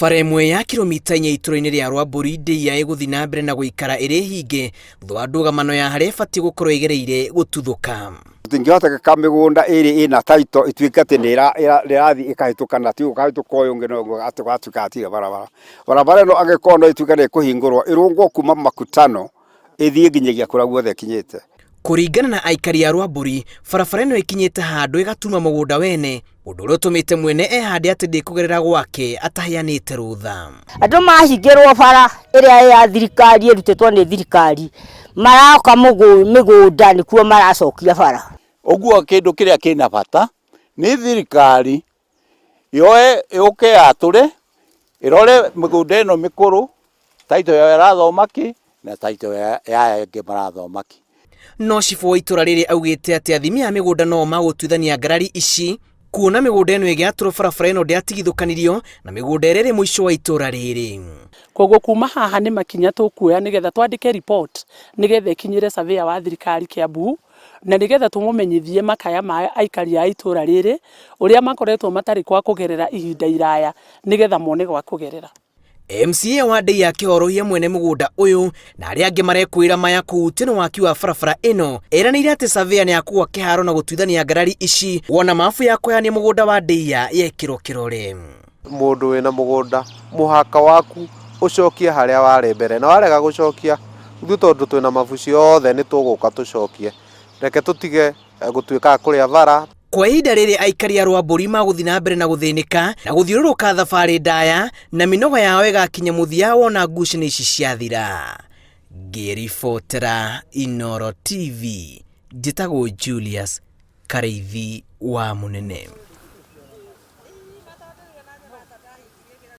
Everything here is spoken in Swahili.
Bara imwe ya kilomita 4 itũra-inĩ rĩa Rwambũri Ndeiya ĩgũthiĩ na mbere na gũikara ĩrĩ hinge thutha wa ndũgamano ya harĩa ĩbatiĩ gũkorwo ĩgereire gũtuthũka. Tũtingĩhoteka mĩgũnda ĩrĩ ĩna taito ĩtuĩke atĩ nĩrathiĩ ĩkahĩtũkana ti ũkahĩtũka ũyũ ũngĩ no atĩ gwatuĩka atire barabara ĩno angĩkorwo no ĩtuĩke nĩĩkũhingũrwo ĩrũngwo kuma Makutano ĩthiĩ nginyagia kũrĩa guothe ĩkinyĩte. Kũringana na aikari a Rwambũri, barabara ĩno ĩkinyĩte handũ ĩgatuma mũgũnda wene, ũndũ ũrĩa ũtũmĩte mwene ehande atĩ ndikugera gwake ataheanĩte rũtha. Andũ mahingĩrwo bara ĩrĩa ya thirikari ĩrutĩtwo nĩ thirikari maroka mĩgũnda nĩkuo maracokia bara. Ũguo kĩndũ kĩrĩa kĩna bata nĩ thirikari yoe yũke yatũre ĩrore mĩgũnda ĩno mĩkũrũ taito ya ĩrathoma kĩ na taito ya ĩngĩ marathoma kĩ. No cibũ wa itũra rĩrĩ augĩte atĩ athimi a mĩgũnda no magũtuithania ngarari ici kuona mĩgũnda ĩno ĩgĩatũrwo barabara ĩno ndĩatigithũkanirio na mĩgũnda ĩrĩ mũico wa itũra rĩrĩ. Koguo kuma haha nĩ makinya tũkuoya nĩgetha twandĩke report nĩgetha ikinyĩre surveyor wa thirikari Kiambu na nĩgetha tũmũmenyithie makaya ma aikari a itũra rĩrĩ ũrĩa makoretwo matarĩ kwa kũgerera ihinda iraya nĩgetha mone gwa kũgerera. MCA wa Ndeiya akĩhorohia mwene mũgũnda ũyũ na arĩa angĩ marekwĩra maya kũhutio waki wa barabara ĩno eranĩire atĩ surveyor nĩ akũgwa kĩharo na gũtuithania ngarari ici wona mabu ya kũheania mũgũnda wa Ndeiya yekĩrwo kĩrore. Mũndũ wĩna mũgũnda mũhaka waku ũcokie harĩa warĩ mbere na warega gũcokia ithuĩ tondũ twĩna mabuci othe nĩ tũgũka tũcokie reke tũtige gũtuĩka kũrĩa bara. Kwa ihinda rĩrĩ aikari a Rwambũri magũthiĩ na mbere na gũthĩnĩka na gũthiũrũrũka thabarĩ ndaya na mĩnoga yao ĩgakinya mũthia wona ngucanio ici ciathira. Ngĩribotera Inooro TV, njĩtagwo Julius Kareithi wa Mũnene.